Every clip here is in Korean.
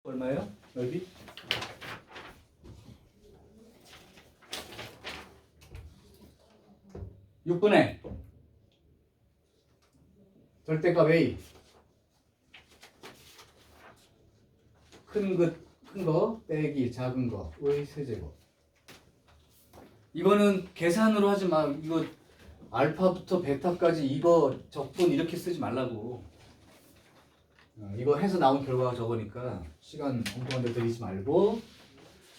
얼마예요? 넓이? 육분의 절대값 A 큰 거 빼기 작은 거의 세제곱. 이거는 계산으로 하지 마. 이거 알파부터 베타까지 이거 적분 이렇게 쓰지 말라고. 이거 해서 나온 결과가 저거니까 시간 엉뚱한 데 들이지 말고.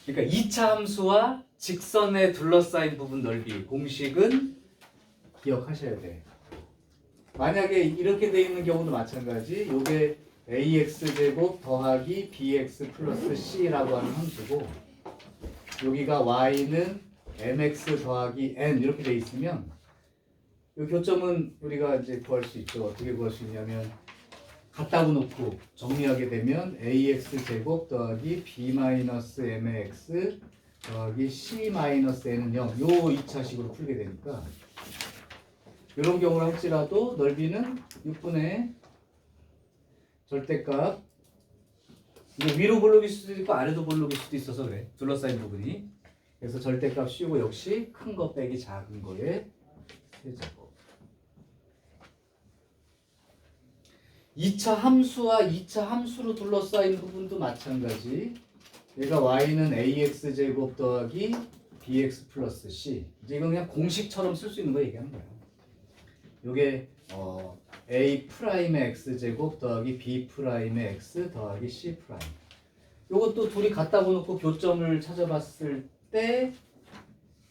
그러니까 2차 함수와 직선에 둘러싸인 부분 넓이 공식은 기억하셔야 돼. 만약에 이렇게 돼 있는 경우도 마찬가지. 요게 ax제곱 더하기 bx 플러스 c라고 하는 함수고, 여기가 y는 mx 더하기 n 이렇게 돼 있으면 이 교점은 우리가 이제 구할 수 있죠. 어떻게 구할 수 있냐면 갖다 놓고 정리하게 되면 ax제곱 더하기 b 마이너스 mx 더하기 c 마이너스 n은 0. 요 2차식으로 풀게 되니까 이런 경우를 할지라도 넓이는 6분의 절대값, 이거 위로 볼록일 수도 있고 아래도 볼록일 수도 있어서 그래. 둘러싸인 부분이. 그래서 절대값 씌우고 역시 큰 거 빼기 작은 거에 세제곱. 2차 함수와 2차 함수로 둘러싸인 부분도 마찬가지. 얘가 y는 ax제곱 더하기 bx 플러스 c. 이제 이건 그냥 공식처럼 쓸 수 있는 거 얘기하는 거예요. 요게 a 프라임의 x제곱 더하기 b 프라임의 x 더하기 c 프라임. 요것도 둘이 갖다 놓고 교점을 찾아봤을 때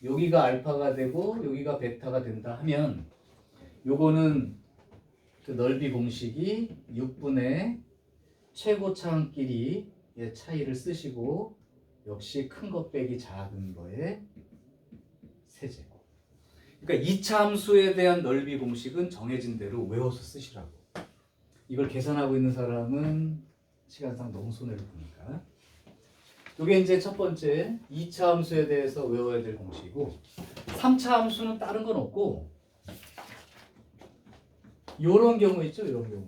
여기가 알파가 되고 여기가 베타가 된다 하면 요거는 그 넓이 공식이 6분의 최고차항끼리의 차이를 쓰시고 역시 큰 거 빼기 작은 거에 세제곱. 그러니까 2차 함수에 대한 넓이 공식은 정해진 대로 외워서 쓰시라고. 이걸 계산하고 있는 사람은 시간상 너무 손해를 보니까. 이게 이제 첫 번째 2차 함수에 대해서 외워야 될 공식이고, 3차 함수는 다른 건 없고, 요런 경우 있죠, 이런 경우.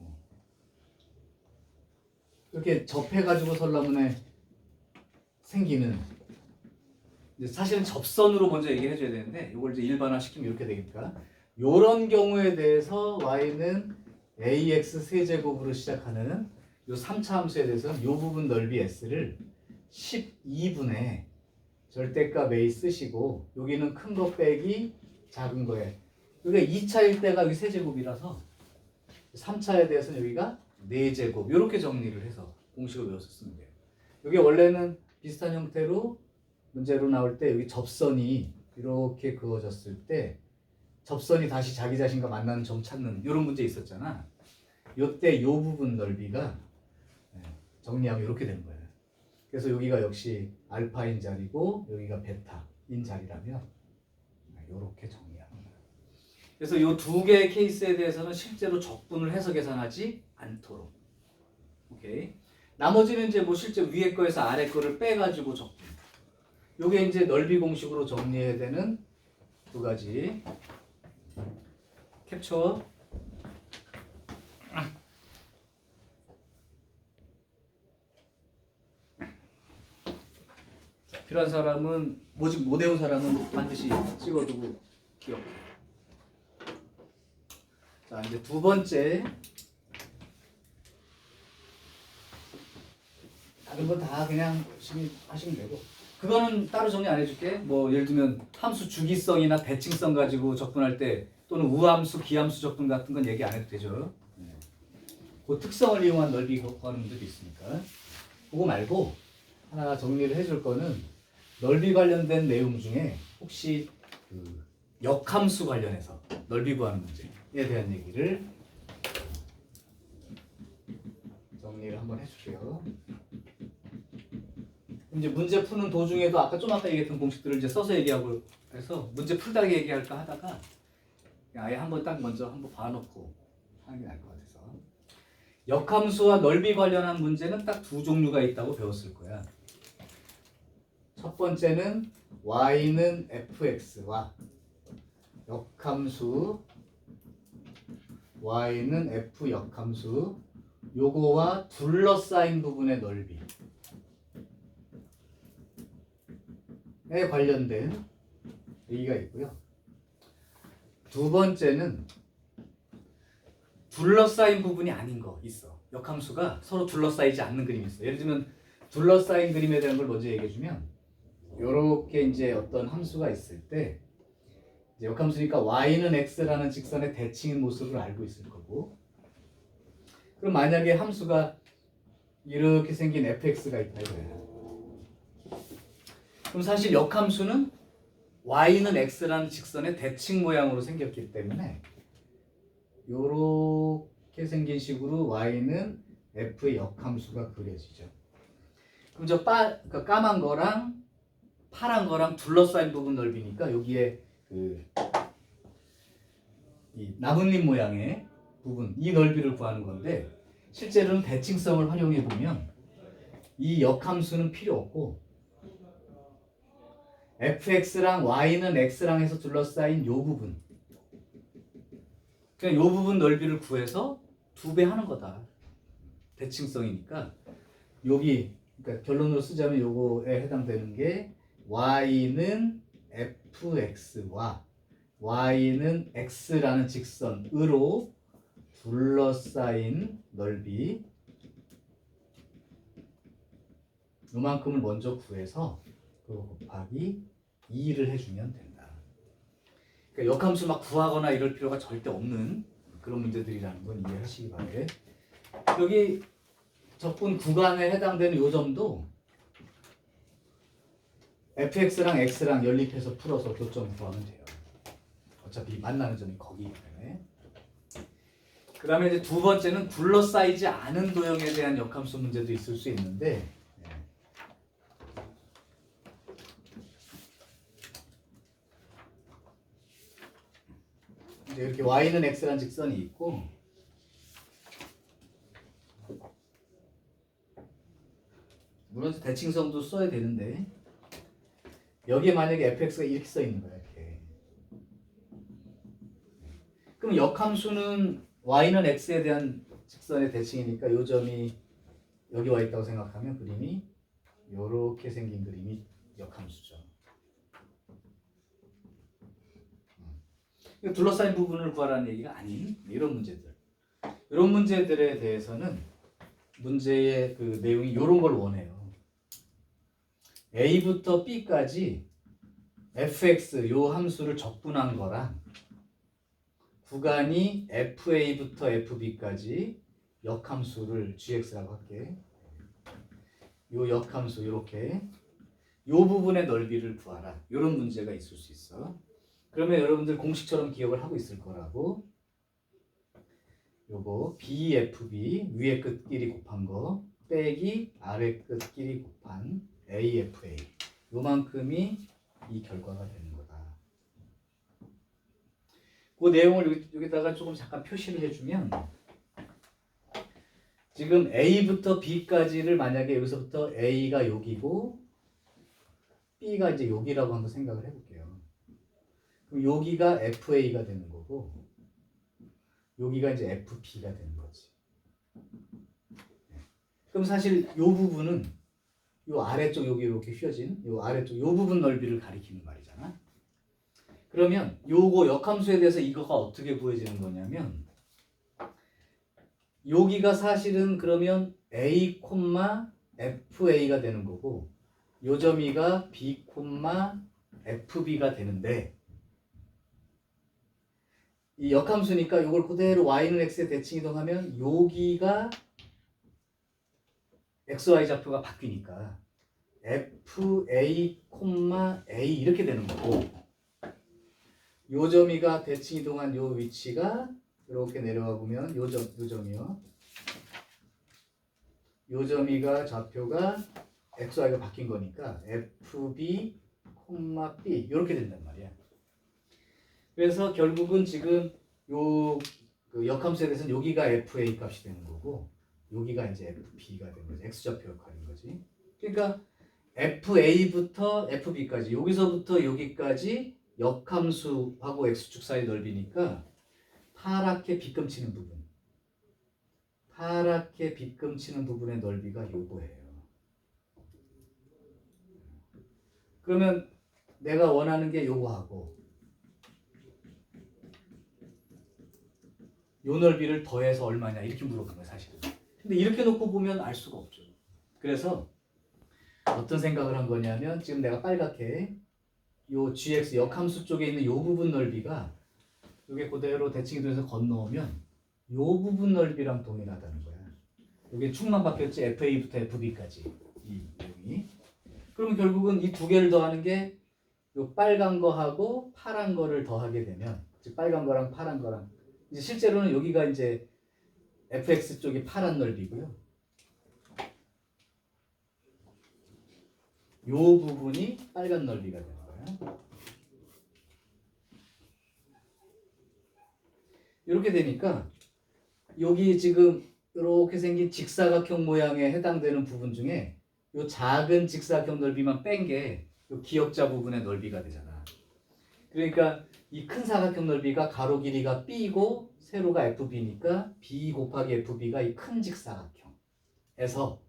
이렇게 접해가지고 설라문에 생기는, 이제 사실은 접선으로 먼저 얘기를 해줘야 되는데, 이걸 이제 일반화 시키면 이렇게 되니까, 요런 경우에 대해서 y는 ax 세제곱으로 시작하는 요 3차 함수에 대해서는 요 부분 넓이 s를 12분의 절대값 a 쓰시고, 여기는 큰 거 빼기 작은 거에, 여기가 2차일 때가 여기 세제곱이라서 3차에 대해서는 여기가 4제곱 이렇게 정리를 해서 공식을 외워서 쓰면 돼요. 여기 원래는 비슷한 형태로 문제로 나올 때 여기 접선이 이렇게 그어졌을 때 접선이 다시 자기 자신과 만나는 점 찾는 이런 문제 있었잖아. 요때 요 부분 넓이가 정리하면 이렇게 되는 거예요. 그래서 여기가 역시 알파인 자리고 여기가 베타인 자리라면 이렇게 정리하는 거예요. 그래서 이 두 개의 케이스에 대해서는 실제로 적분을 해서 계산하지 않도록. 오케이. 나머지는 이제 뭐 실제 위에 거에서 아래 거를 빼가지고 적분. 요게 이제 넓이 공식으로 정리해야 되는 두 가지. 캡처. 필요한 사람은, 못 외운 사람은 반드시 찍어두고 기억해. 자, 이제 두 번째. 다른 건 다 그냥 열심히 하시면 되고. 그거는 따로 정리 안 해줄게. 뭐 예를 들면 함수 주기성이나 대칭성 가지고 적분할 때, 또는 우함수, 기함수 적분 같은 건 얘기 안 해도 되죠. 그 특성을 이용한 넓이 구하는 문제도 있으니까. 그거 말고 하나 정리를 해줄 거는, 넓이 관련된 내용 중에 혹시 그 역함수 관련해서 넓이 구하는 문제에 대한 얘기를 정리를 한번 해줄게요. 이제 문제 푸는 도중에도 아까 얘기했던 공식들을 이제 써서 얘기하고 해서 문제 풀다가 얘기할까 하다가 아예 한번 딱 먼저 한번 봐놓고 하는 게 나을 것 같아서. 역함수와 넓이 관련한 문제는 딱 두 종류가 있다고 배웠을 거야. 첫 번째는 y는 fx와 역함수 y는 f 역함수 요거와 둘러싸인 부분의 넓이. 관련된 얘기가 있고요. 두 번째는 둘러싸인 부분이 아닌 거 있어. 역함수가 서로 둘러싸이지 않는 그림이 있어. 예를 들면 둘러싸인 그림에 대한 걸 먼저 얘기해 주면 요렇게 이제 어떤 함수가 있을 때 이제 역함수니까 y는 x라는 직선의 대칭인 모습을 알고 있을 거고, 그럼 만약에 함수가 이렇게 생긴 fx가 있다 이거예요. 그럼 사실 역함수는 y는 x라는 직선의 대칭 모양으로 생겼기 때문에 요렇게 생긴 식으로 y는 f의 역함수가 그려지죠. 그럼 저 그러니까 까만 거랑 파란 거랑 둘러싸인 부분 넓이니까 여기에 이 나뭇잎 모양의 부분, 이 넓이를 구하는 건데, 실제로는 대칭성을 활용해 보면 이 역함수는 필요 없고 fx랑 y는 x랑 해서 둘러싸인 요 부분, 그냥 요 부분 넓이를 구해서 2배 하는 거다. 대칭성이니까 여기, 그러니까 결론으로 쓰자면 요거에 해당되는 게 y는 fx와 y는 x라는 직선으로 둘러싸인 넓이 요만큼을 먼저 구해서 그거 곱하기 2를 해주면 된다. 그러니까 역함수 막 구하거나 이럴 필요가 절대 없는 그런 문제들이라는 건 이해하시기 바래. 여기 적분 구간에 해당되는 요 점도 fx랑 x랑 연립해서 풀어서 교점 구하면 돼요. 어차피 만나는 점이 거기이기 때문에. 그 다음에 이제 두 번째는 둘러싸이지 않은 도형에 대한 역함수 문제도 있을 수 있는데, 이제 이렇게 y는 x라는 직선이 있고, 물론 대칭성도 써야 되는데, 여기에 만약에 fx가 이렇게 써 있는 거야, 이렇게. 그럼 역함수는 y는 x에 대한 직선의 대칭이니까 요 점이 여기 와 있다고 생각하면 그림이 요렇게 생긴 그림이 역함수죠. 둘러싸인 부분을 구하라는 얘기가 아닌 이런 문제들. 이런 문제들에 대해서는 문제의 그 내용이 이런 걸 원해요. A부터 B까지 fx 요 함수를 적분한 거랑 구간이 FA부터 FB까지 역함수를 gx라고 할게. 요 역함수 요렇게 요 부분의 넓이를 구하라. 요런 문제가 있을 수 있어. 그러면 여러분들 공식처럼 기억을 하고 있을 거라고. 요거 BFB 위에 끝끼리 곱한 거 빼기 아래 끝끼리 곱한 AFA 요만큼이 이 결과가 되는 거다. 그 내용을 여기다가 조금 잠깐 표시를 해주면, 지금 A부터 B까지를 만약에 여기서부터 A가 여기고 B가 이제 여기라고 한번 생각을 해볼게요. 그럼 여기가 FA가 되는 거고 여기가 이제 FB가 되는 거지. 그럼 사실 이 부분은 이 아래쪽 여기 이렇게 휘어진 이 아래쪽 이 부분 넓이를 가리키는 말이잖아. 그러면 요거 역함수에 대해서 이거가 어떻게 구해지는 거냐면, 여기가 사실은 그러면 A, FA가 되는 거고 요 점이가 B, FB가 되는데, 이 역함수니까 이걸 그대로 y는 x의 대칭 이동하면 여기가 xy 좌표가 바뀌니까 FA, A 이렇게 되는 거고, 요 점이가 대칭 이동한 요 위치가 이렇게 내려가 보면 요 점이요. 요 점이가 좌표가 xy가 바뀐 거니까 FB, B 이렇게 된단 말이야. 그래서 결국은 지금 요 그 역함수에 대해서는 여기가 FA 값이 되는 거고 여기가 이제 FB가 되는 거지. x좌표 역할인 거지. 그러니까 FA부터 FB까지 여기서부터 여기까지 역함수하고 x축 사이 넓이니까 파랗게 빗금치는 부분, 파랗게 빗금치는 부분의 넓이가 요거예요. 그러면 내가 원하는 게 요거하고 요 넓이를 더해서 얼마냐 이렇게 물어본 거야 사실은. 근데 이렇게 놓고 보면 알 수가 없죠. 그래서 어떤 생각을 한 거냐면 지금 내가 빨갛게 요 gx 역함수 쪽에 있는 요 부분 넓이가 요게 그대로 대칭이동에서 건너오면 요 부분 넓이랑 동일하다는 거야. 요게 축만 바뀌었지 FA부터 FB까지 이 내용이. 그러면 결국은 이 두 개를 더하는 게 요 빨간 거하고 파란 거를 더하게 되면 즉 빨간 거랑 파란 거랑 이제 실제로는 여기가 이제 fx 쪽이 파란 넓이고요. 요 부분이 빨간 넓이가 되는 거예요. 이렇게 되니까 여기 지금 이렇게 생긴 직사각형 모양에 해당되는 부분 중에 요 작은 직사각형 넓이만 뺀 게 요 기역자 부분의 넓이가 되잖아. 그러니까 이 큰 사각형 넓이가 가로 길이가 b고 세로가 fb니까 b 곱하기 fb가 이 큰 직사각형에서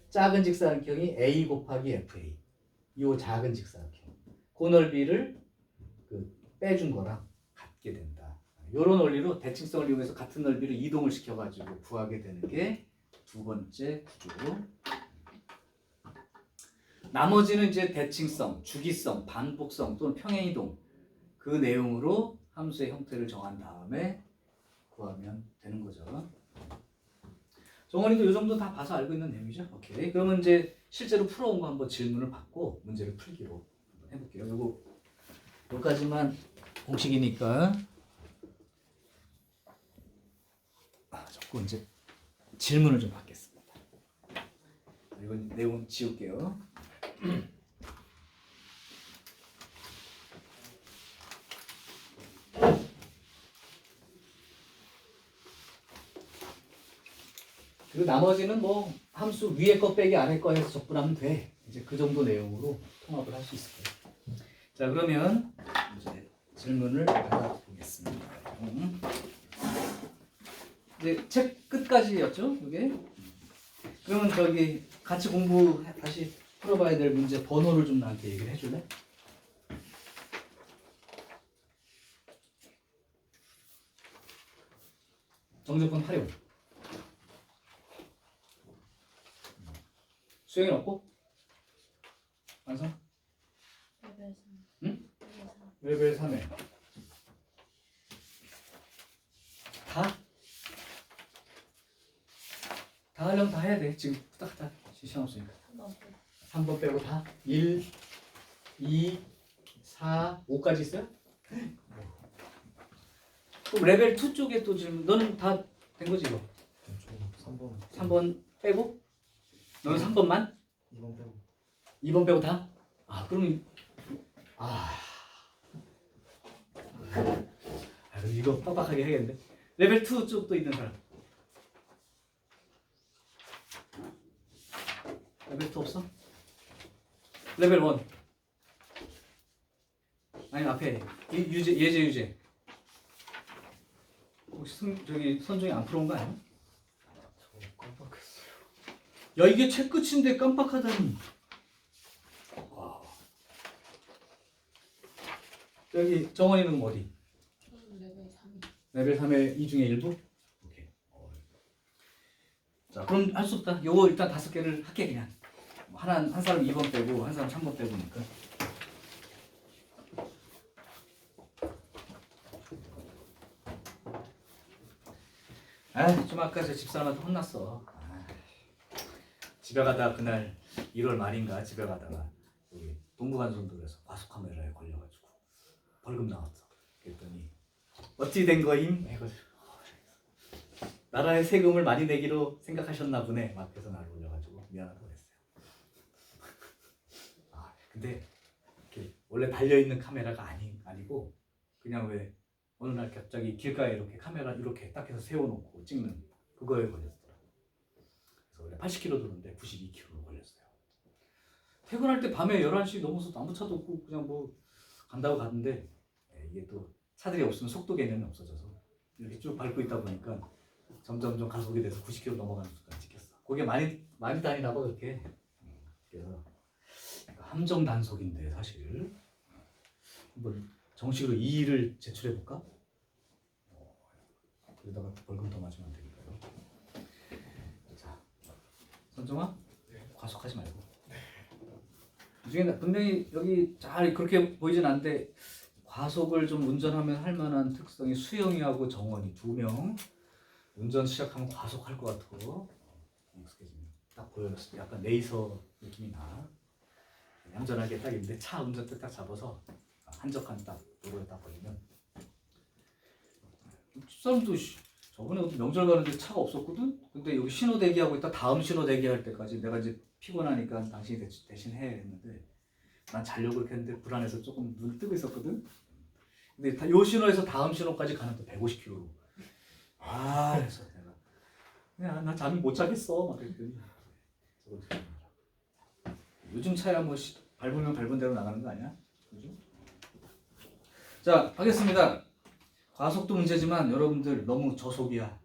작은 직사각형이 a 곱하기 fa 요 작은 직사각형 그 넓이를 빼준 거랑 같게 된다. 이런 원리로 대칭성을 이용해서 같은 넓이를 이동을 시켜가지고 구하게 되는 게 두 번째 구조. 나머지는 이제 대칭성, 주기성, 반복성 또는 평행이동 그 내용으로 함수의 형태를 정한 다음에 구하면 되는 거죠. 정원이도 이 정도 다 봐서 알고 있는 내용이죠. 오케이. 그러면 이제 실제로 풀어온 거 한번 질문을 받고 문제를 풀기로 한번 해볼게요. 요까지만 공식이니까 자꾸 이제 질문을 좀 받겠습니다. 이건 내용 지울게요. 그리고 나머지는 뭐 함수 위에 거 빼기 아래 거 해서 적분하면 돼. 이제 그 정도 내용으로 통합을 할 수 있을 거예요. 자 그러면 이제 질문을 받아보겠습니다. 이제 책 끝까지였죠, 이게. 그러면 저기 같이 공부 다시 풀어봐야 될 문제 번호를 좀 나한테 얘기를 해줄래? 정적분 활용. 수영이 없고? 완성? 레벨 3. 응? 레벨 3. 레벨 3에 다? 다 하려면 다 해야 돼. 지금 딱 시간 없으니까. 3번 빼고 다? 1, 2, 4, 5까지 있어요? 그럼 레벨 2 쪽에 또 질문. 너는 다 된 거지 이거? 3번 빼고? 너는 3번만? 2번 빼고 2번 빼고 다? 아 그러면 그럼 이거 빡빡하게 해야겠는데. 레벨 2 쪽도 있는 사람. 레벨 2 없어? 레벨 1. 아니 앞에 유제 예제 유제. 혹시 저기 선종이 안 풀어온 거 아니야? 저 깜빡했어요. 야 이게 책 끝인데 깜빡하다니. 와. 여기 정원이는 어디? 레벨 3. 레벨 3의 이 중에 일부? 오케이. 자 그럼 할 수 없다. 요거 일단 5개를 할게 그냥. 한 사람 2번 빼고 한 사람 3번 빼고니까. 좀 아까 저 집사람한테 혼났어. 집에 가다 그날 1월 말인가 집에 가다가 여기 동부간선도로에서 과속카메라에 걸려가지고 벌금 나왔어. 그랬더니 어찌 된 거임? 해가지고 나라의 세금을 많이 내기로 생각하셨나 보네. 막 그래서 나를 올려가지고 미안하다고 그랬어요. 근데 이렇게 원래 달려있는 카메라가 아니고 그냥 왜 어느 날 갑자기 길가에 이렇게 카메라 이렇게 딱 해서 세워놓고 찍는 그거에 걸렸더라. 그래서 원래 80km 도는데 92km로 걸렸어요. 퇴근할 때 밤에 11시 넘어서 아무 차도 없고 그냥 뭐 간다고 갔는데 이게 또 차들이 없으면 속도 개념이 없어져서 이렇게 쭉 밟고 있다 보니까 점점 가속이 돼서 90km 넘어가는 순간 찍혔어. 그게 많이 다니나 봐 그렇게. 그래서 함정 단속인데 사실 한번 정식으로 2를 제출해 볼까? 그러다가 벌금 더 맞으면 안 되니까요. 자, 선정아, 과속하지 말고. 나중에 분명히 여기 잘 그렇게 보이진 않는데 과속을 좀 운전하면 할 만한 특성이 수영이하고 정원이 2명 운전 시작하면 과속할 것 같고 익숙해지면 딱 보여요. 약간 레이서 느낌이 나. 얌전하게 딱 있는데 차 운전대 딱 잡아서 한적한 딱 도로에 딱 걸리면 사람도 저번에 명절 가는데 차가 없었거든? 근데 여기 신호 대기하고 있다 다음 신호 대기할 때까지 내가 이제 피곤하니까 당신이 대신 해 했는데 난 자려고 그렇게 했는데 불안해서 조금 눈을 뜨고 있었거든? 근데 요 신호에서 다음 신호까지 가는데 150km로 그래서 내가 야, 나 잠이 못 자겠어 막 그랬더니 요즘 차야 뭐 밟으면 밟은 대로 나가는 거 아니야? 그죠? 자, 하겠습니다. 과속도 문제지만 여러분들 너무 저속이야.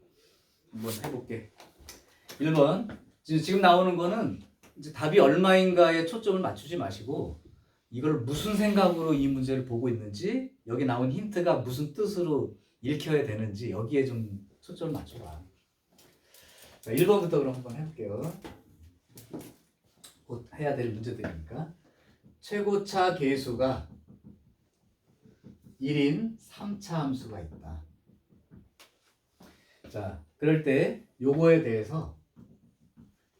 한번 해볼게. 1번. 지금 나오는 거는 이제 답이 얼마인가에 초점을 맞추지 마시고 이걸 무슨 생각으로 이 문제를 보고 있는지 여기 나온 힌트가 무슨 뜻으로 읽혀야 되는지 여기에 좀 초점을 맞춰봐. 자, 1번부터 그럼 한번 해볼게요. 곧 해야 될 문제들이니까. 최고차 계수가 1인 3차 함수가 있다. 자, 그럴 때 요거에 대해서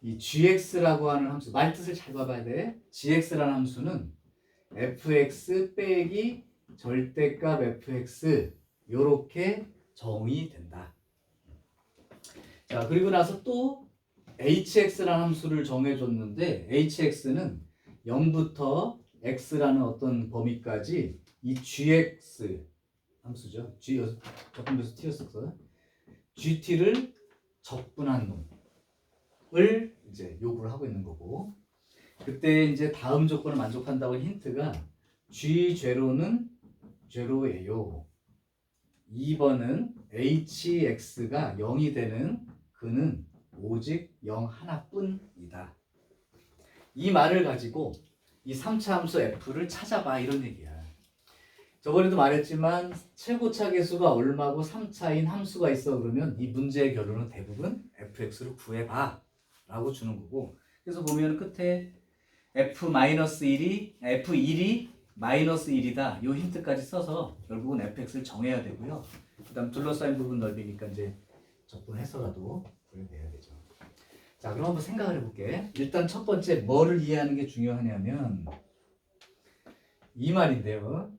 이 gx라고 하는 함수, 말 뜻을 잘 봐봐야 돼. gx라는 함수는 fx 빼기 절대값 fx 요렇게 정의된다. 자, 그리고 나서 또 hx라는 함수를 정해줬는데 hx는 0부터 x라는 어떤 범위까지 이 gx 함수죠. 적분배수 t였었어. gt를 적분한 놈을 이제 요구를 하고 있는 거고 그때 이제 다음 조건을 만족한다고 힌트가 g 제로는 제로예요. 2번은 hx가 0이 되는 그는 오직 0 하나뿐이다. 이 말을 가지고 이 3차 함수 f를 찾아봐 이런 얘기야. 저번에도 말했지만 최고차 계수가 얼마고 3차인 함수가 있어 그러면 이 문제의 결론은 대부분 fx를 구해봐 라고 주는 거고 그래서 보면 끝에 f-1이 f1이 -1이다 요 힌트까지 써서 결국은 fx를 정해야 되고요. 그 다음 둘러싸인 부분 넓이니까 이제 적분해서라도 구해내야 되죠. 자, 그럼 한번 생각을 해볼게. 일단 첫 번째 뭐를 이해하는 게 중요하냐면 이 말인데요.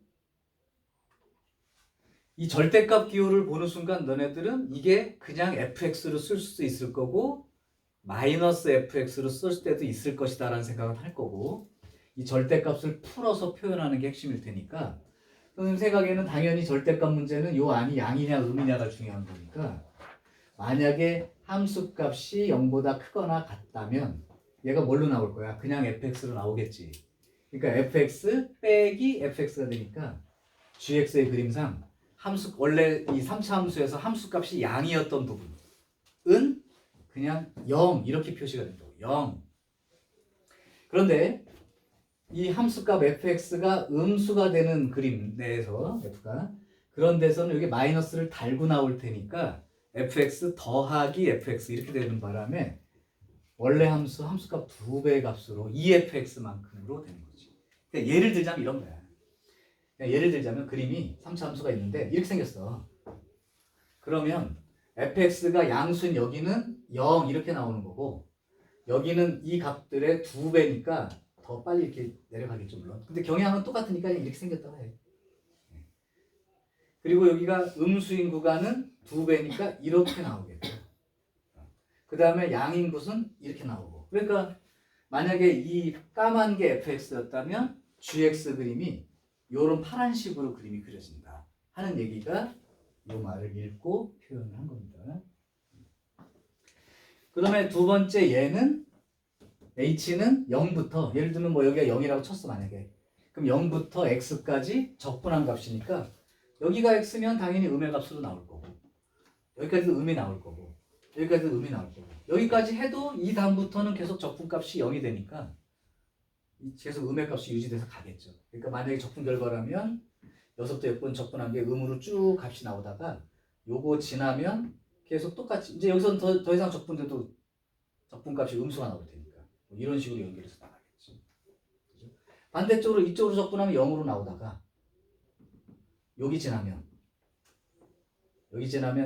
이 절대값 기호를 보는 순간 너네들은 이게 그냥 fx로 쓸 수도 있을 거고 마이너스 fx로 쓸 때도 있을 것이다 라는 생각을 할 거고 이 절대값을 풀어서 표현하는 게 핵심일 테니까 선생님 생각에는 당연히 절대값 문제는 요 안이 양이냐 음이냐가 중요한 거니까 만약에 함수값이 0보다 크거나 같다면 얘가 뭘로 나올 거야? 그냥 fx로 나오겠지. 그러니까 fx 빼기 fx가 되니까 gx의 그림상 함수 원래 이 3차 함수에서 함수값이 양이었던 부분은 그냥 0 이렇게 표시가 된다고. 0. 그런데 이 함수값 fx가 음수가 되는 그림 내에서 f가 그런 데서는 여기 마이너스를 달고 나올 테니까 fx 더하기 fx 이렇게 되는 바람에 원래 함수값 2배의 값으로 2fx만큼으로 되는 거지. 그러니까 예를 들자면 이런 거야. 예를 들자면 그림이 3차 함수가 있는데 이렇게 생겼어. 그러면 fx가 양수인 여기는 0 이렇게 나오는 거고 여기는 이 값들의 2배니까 더 빨리 이렇게 내려가겠죠 물론. 근데 경향은 똑같으니까 이렇게 생겼다고 해. 그리고 여기가 음수인 구간은 2배니까 이렇게 나오겠죠. 그 다음에 양인 곳은 이렇게 나오고. 그러니까 만약에 이 까만 게 fx였다면 gx 그림이 요런 파란식으로 그림이 그려진다 하는 얘기가 이 말을 읽고 표현을 한 겁니다. 그 다음에 두 번째 얘는 h는 0부터 예를 들면 뭐 여기가 0이라고 쳤어 만약에 그럼 0부터 x까지 적분한 값이니까 여기가 x면 당연히 음의 값으로 나올 거고 여기까지도 음이 나올 거고 여기까지도 음이 나올 거고 여기까지 해도 이 다음부터는 계속 적분값이 0이 되니까 계속 음의 값이 유지돼서 가겠죠. 그러니까 만약에 적분 결과라면 여기서부터 여기까지 적분한 게 음으로 쭉 값이 나오다가 요거 지나면 계속 똑같이 이제 여기서는 더 이상 적분돼도 적분값이 음수가 나올 테니까 뭐 이런 식으로 연결해서 나가겠지. 그죠? 반대쪽으로 이쪽으로 적분하면 0으로 나오다가 여기 지나면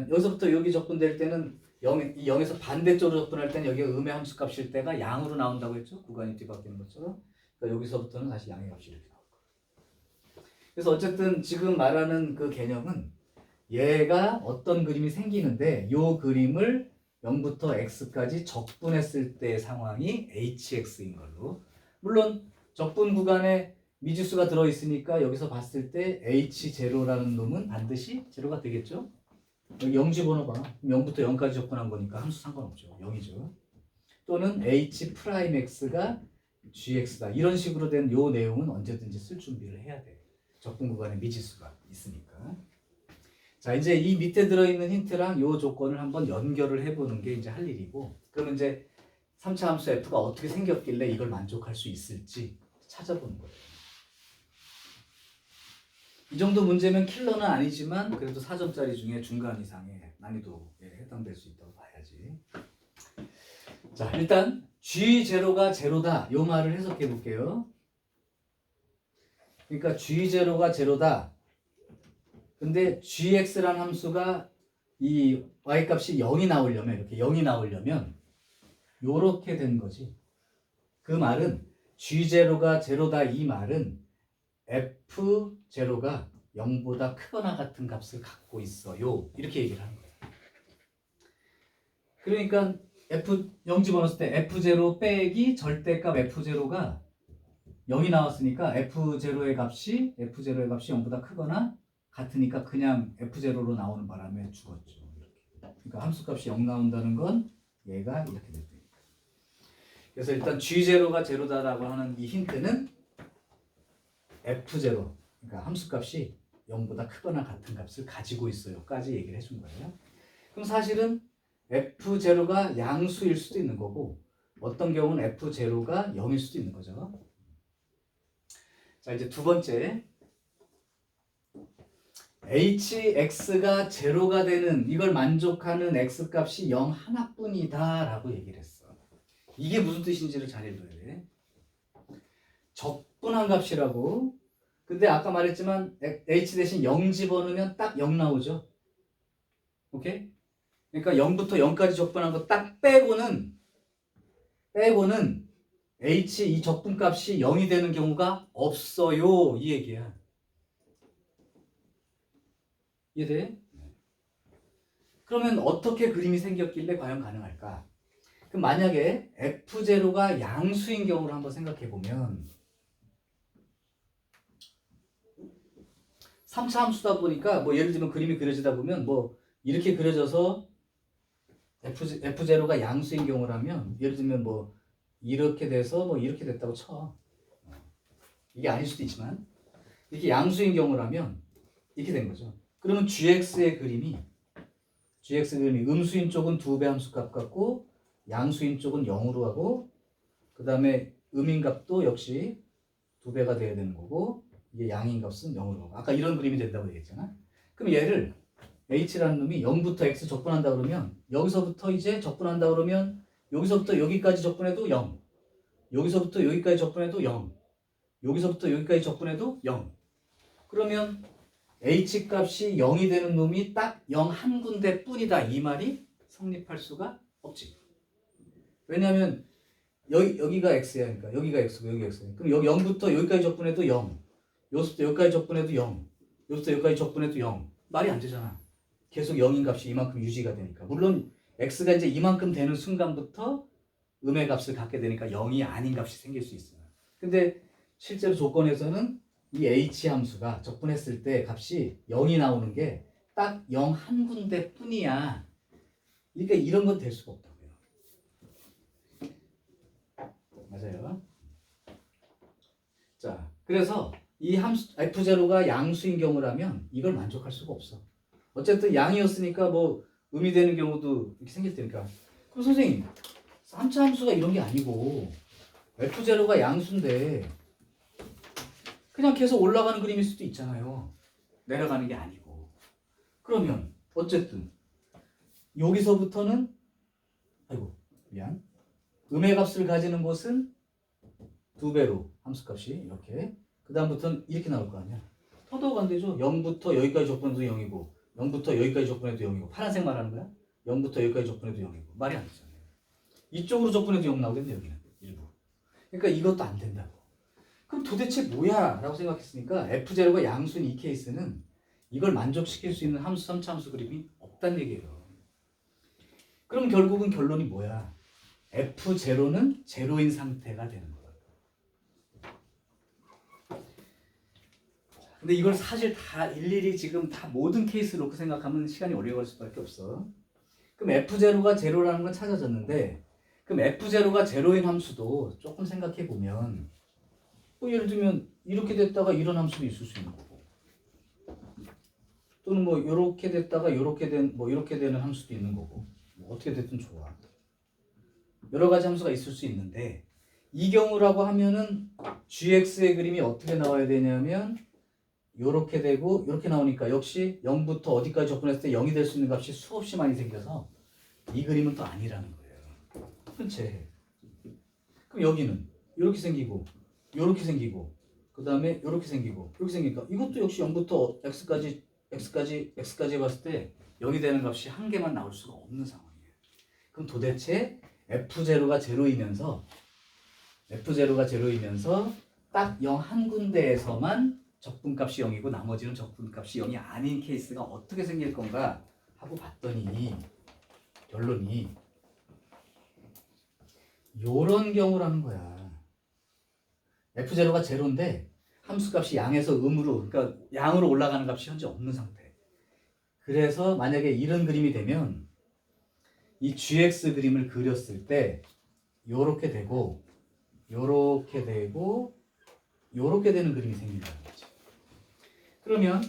여기서부터 여기 적분될 때는 0에서 반대쪽으로 적분할 때는 여기가 음의 함수값일 때가 양으로 나온다고 했죠. 구간이 뒤바뀌는 것처럼. 그러니까 여기서부터는 다시 양의 값이 이렇게 나올 거예요. 그래서 어쨌든 지금 말하는 그 개념은 얘가 어떤 그림이 생기는데 요 그림을 0부터 x까지 적분했을 때의 상황이 hx인 걸로. 물론 적분 구간에 미지수가 들어있으니까 여기서 봤을 때 h0라는 놈은 반드시 제로가 되겠죠. 여기 0 집어넣어봐. 0부터 0까지 적분한 거니까 함수 상관없죠. 0이죠. 또는 h'(x가 gx다. 이런 식으로 된 요 내용은 언제든지 쓸 준비를 해야 돼. 적분 구간에 미지수가 있으니까. 자, 이제 이 밑에 들어있는 힌트랑 요 조건을 한번 연결을 해보는 게 이제 할 일이고, 그러면 이제 3차 함수 f가 어떻게 생겼길래 이걸 만족할 수 있을지 찾아보는 거예요. 이 정도 문제면 킬러는 아니지만 그래도 4점짜리 중에 중간 이상의 난이도에 해당될 수 있다고 봐야지. 자, 일단 G0가 제로다 요 말을 해석해 볼게요. 그러니까 G0가 제로다. 근데 gx라는 함수가 이 y값이 0이 나오려면 이렇게 0이 나오려면 요렇게 된 거지. 그 말은 g0가 제로다 이 말은 f0가 0보다 크거나 같은 값을 갖고 있어요. 이렇게 얘기를 하는 거예요. 그러니까 f0 집어넣었을 때 f0 빼기 절대값 f0가 0이 나왔으니까 f0의 값이 0보다 크거나 같으니까 그냥 f0로 나오는 바람에 죽었죠. 이렇게. 그러니까 함수값이 0 나온다는 건 얘가 이렇게 될 테니까. 그래서 일단 g0가 제로다라고 하는 이 힌트는 f0, 그러니까 함수값이 0보다 크거나 같은 값을 가지고 있어요까지 얘기를 해준 거예요. 그럼 사실은 f0가 양수일 수도 있는 거고 어떤 경우는 f0가 0일 수도 있는 거죠. 자, 이제 두 번째 hx가 제로가 되는 이걸 만족하는 x값이 0 하나뿐이다 라고 얘기를 했어. 이게 무슨 뜻인지를 잘 읽어야 돼. 적분한 값이라고. 근데 아까 말했지만 h 대신 0 집어넣으면 딱 0 나오죠. 오케이? 그러니까 0부터 0까지 적분한 거 딱 빼고는 h 이 적분값이 0이 되는 경우가 없어요. 이 얘기야. 이해돼? 그러면 어떻게 그림이 생겼길래 과연 가능할까? 그럼 만약에 f0가 양수인 경우를 한번 생각해 보면 3차 함수다 보니까 뭐 예를 들면 그림이 그려지다 보면 뭐 이렇게 그려져서 f0가 양수인 경우라면 예를 들면 뭐 이렇게 돼서 뭐 이렇게 됐다고 쳐. 이게 아닐 수도 있지만 이렇게 양수인 경우라면 이렇게 된 거죠. 그러면 gx의 그림이 음수인 쪽은 2배 함수값 같고 양수인 쪽은 0으로 하고 그 다음에 음인 값도 역시 2배가 돼야 되는 거고 이게 양인 값은 0으로 하고 아까 이런 그림이 된다고 얘기했잖아. 그럼 얘를 h라는 놈이 0부터 x 적분한다 그러면 여기서부터 이제 적분한다 그러면 여기서부터 여기까지 적분해도 0 여기서부터 여기까지 적분해도 0 여기서부터 여기까지 적분해도 0 그러면 h값이 0이 되는 놈이 딱 0 한 군데 뿐이다 이 말이 성립할 수가 없지. 왜냐하면 여기가 x야. 그러니까 여기가 x고 여기가 x야. 그럼 여기 0부터 여기까지 적분해도 0 여기서부터 여기까지 적분해도 0 여기서부터 여기까지 적분해도 0 말이 안 되잖아. 계속 0인 값이 이만큼 유지가 되니까. 물론 x가 이제 이만큼 되는 순간부터 음의 값을 갖게 되니까 0이 아닌 값이 생길 수 있어요. 근데 실제로 조건에서는 이 h 함수가 적분했을 때 값이 0이 나오는 게 딱 0 한 군데 뿐이야. 그러니까 이런 건 될 수가 없다고요. 맞아요. 자, 그래서 이 함수 f0가 양수인 경우라면 이걸 만족할 수가 없어. 어쨌든 양이었으니까 뭐 음이 되는 경우도 이렇게 생길 테니까. 그럼 선생님 3차 함수가 이런 게 아니고 F0가 양수인데 그냥 계속 올라가는 그림일 수도 있잖아요. 내려가는 게 아니고. 그러면 어쨌든 여기서부터는 음의 값을 가지는 곳은 2배로 함수값이 이렇게. 그 다음부터는 이렇게 나올 거 아니야. 더더욱 안 되죠. 0부터 여기까지 적분해도 0이고 0부터 여기까지 적분해도 0이고 파란색 말하는 거야? 0부터 여기까지 적분해도 0이고 말이 안 되잖아요. 이쪽으로 적분해도 0 나오겠네 여기는 일부. 그러니까 이것도 안 된다고. 그럼 도대체 뭐야? 라고 생각했으니까 F0가 양수인 이 케이스는 이걸 만족시킬 수 있는 함수 3차 함수 그림이 없다는 얘기예요. 그럼 결국은 결론이 뭐야? F0는 제로인 상태가 되는 거야. 근데 이걸 사실 다 일일이 지금 다 모든 케이스로 놓고 생각하면 시간이 오래 걸릴 수밖에 없어. 그럼 F0가 제로라는 건 찾아졌는데 그럼 F0가 제로인 함수도 조금 생각해 보면 뭐 예를 들면 이렇게 됐다가 이런 함수도 있을 수 있는 거고 또는 뭐 이렇게 됐다가 이렇게 되는 함수도 있는 거고 뭐 어떻게 됐든 좋아. 여러 가지 함수가 있을 수 있는데 이 경우라고 하면은 gx의 그림이 어떻게 나와야 되냐면 요렇게 되고 이렇게 나오니까 역시 0부터 어디까지 접근했을 때 0이 될 수 있는 값이 수없이 많이 생겨서 이 그림은 또 아니라는 거예요. 그렇지. 그럼 여기는 이렇게 생기고 이렇게 생기고 그 다음에 이렇게 생기고 이렇게 생기니까 이것도 역시 0부터 x까지 해봤을 때 0이 되는 값이 한 개만 나올 수가 없는 상황이에요. 그럼 도대체 F0가 제로이면서 딱 0 한 군데에서만 적분값이 0이고 나머지는 적분값이 0이 아닌 케이스가 어떻게 생길 건가 하고 봤더니 결론이 요런 경우라는 거야. F0가 제로인데 함수값이 양에서 음으로 그러니까 양으로 올라가는 값이 현재 없는 상태. 그래서 만약에 이런 그림이 되면 이 GX 그림을 그렸을 때 요렇게 되고 요렇게 되고 요렇게 되는 그림이 생긴다는 거지. 그러면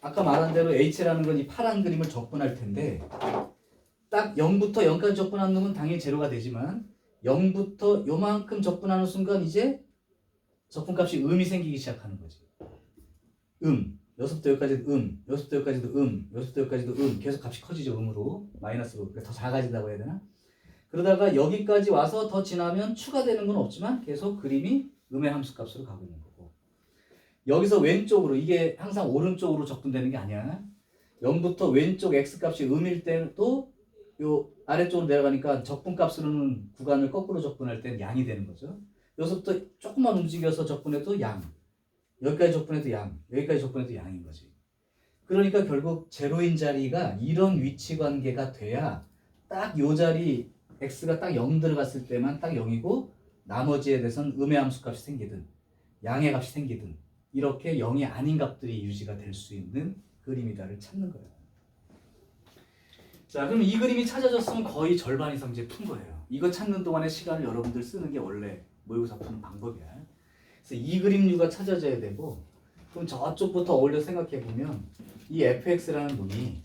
아까 말한 대로 H라는 건 이 파란 그림을 적분할 텐데 딱 0부터 0까지 적분한 놈은 당연히 제로가 되지만 0부터 요만큼 적분하는 순간 이제 적분값이 음이 생기기 시작하는 거지. 여기서부터 여기까지도 여기서부터 여기까지도 여기서부터 여기까지도 계속 값이 커지죠. 음으로 마이너스로. 그러니까 더 작아진다고 해야 되나? 그러다가 여기까지 와서 더 지나면 추가되는 건 없지만 계속 그림이 음의 함수값으로 가고 있는 거고 여기서 왼쪽으로 이게 항상 오른쪽으로 적분되는 게 아니야. 0부터 왼쪽 x값이 음일 때도 요 아래쪽으로 내려가니까 적분값으로는 구간을 거꾸로 적분할 때는 양이 되는 거죠. 여기서부터 조금만 움직여서 적분해도 양, 여기까지 적분해도 양, 여기까지 적분해도 양인 거지. 그러니까 결국 제로인 자리가 이런 위치 관계가 돼야 딱 요 자리 x가 딱 0 들어갔을 때만 딱 0이고 나머지에 대해서는 음의 함수값이 생기든 양의 값이 생기든 이렇게 0이 아닌 값들이 유지가 될 수 있는 그림이다를 찾는 거예요. 자, 그럼 이 그림이 찾아졌으면 거의 절반 이상 이제 푼 거예요. 이거 찾는 동안의 시간을 여러분들 쓰는 게 원래 모의고사 푸는 방법이야. 그래서 이 그림류가 찾아져야 되고 그럼 저쪽부터 어울려 생각해 보면 이 fx라는 놈이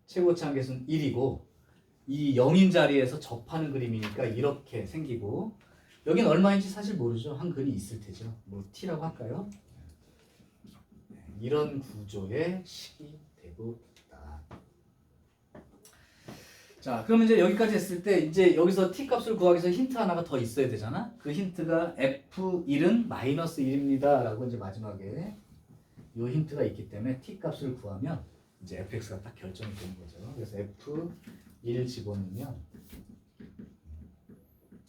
최고치 한계수는 1이고 이 0인 자리에서 접하는 그림이니까 이렇게 생기고 여긴 얼마인지 사실 모르죠. 한 근이 있을 테죠. 뭐 t라고 할까요? 이런 구조의 식이 되고 있다. 자, 그러면 이제 여기까지 했을 때 이제 여기서 t 값을 구하기 위해서 힌트 하나가 더 있어야 되잖아. 그 힌트가 f1은 -1입니다 라고 이제 마지막에 이 힌트가 있기 때문에 t 값을 구하면 이제 fx가 딱 결정이 되는 거죠. 그래서 f1 집어넣으면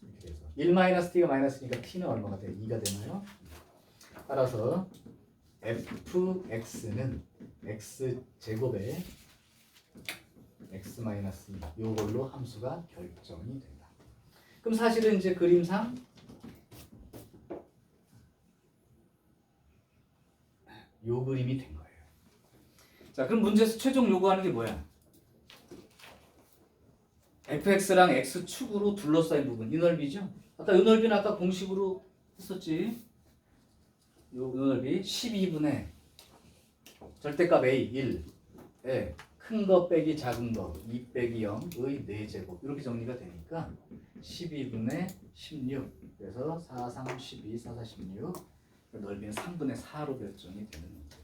이렇게 돼서 1-t가 마이너스니까 t는 얼마가 돼? 2가 되나요? 따라서 fx는 x제곱에 x-2 요걸로 함수가 결정이 된다. 그럼 사실은 이제 그림상 요 그림이 된 거예요. 자, 그럼 문제에서 최종 요구하는 게 뭐야? fx랑 x축으로 둘러싸인 부분, 이 넓이죠? 아까 이 넓이는 아까 공식으로 했었지. 요 넓이 12분의 절대값 a 1에 큰 큰 거 빼기 작은 거 2 빼기 0의 4제곱 이렇게 정리가 되니까 12분의 16 그래서 4, 3, 12, 4, 4, 16 넓이는 3분의 4로 결정이 되는 거죠.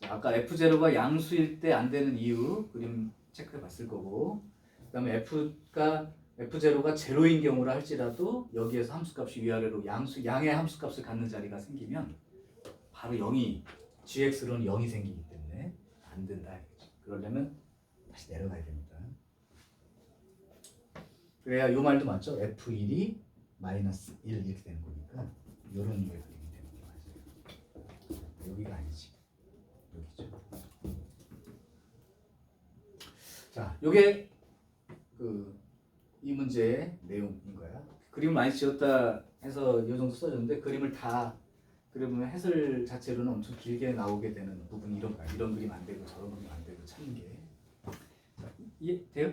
아까 F0가 양수일 때 안 되는 이유 그림 체크해 봤을 거고 그 다음에 F0가 제로인 경우라 할지라도 여기에서 함수값이 위아래로 양의 함수값을 갖는 자리가 생기면 바로 0이 gx로는 0이 생기기 때문에 안 된다. 그러려면 다시 내려가야 됩니다. 그래야 이 말도 맞죠? F1이 마이너스 1 이렇게 되는 거니까 이런 류의 그림이 되는 게 맞아요. 여기가 아니지. 여기죠. 자, 요게 이 문제의 내용인 거야. 그림을 많이 지었다 해서 이 정도 써줬는데 그림을 다 그려보면 해설 자체로는 엄청 길게 나오게 되는 부분이 이런 거야. 이런 그림 안 되고 저런 그림 안 되고 찾는 게. 자, 이해돼요?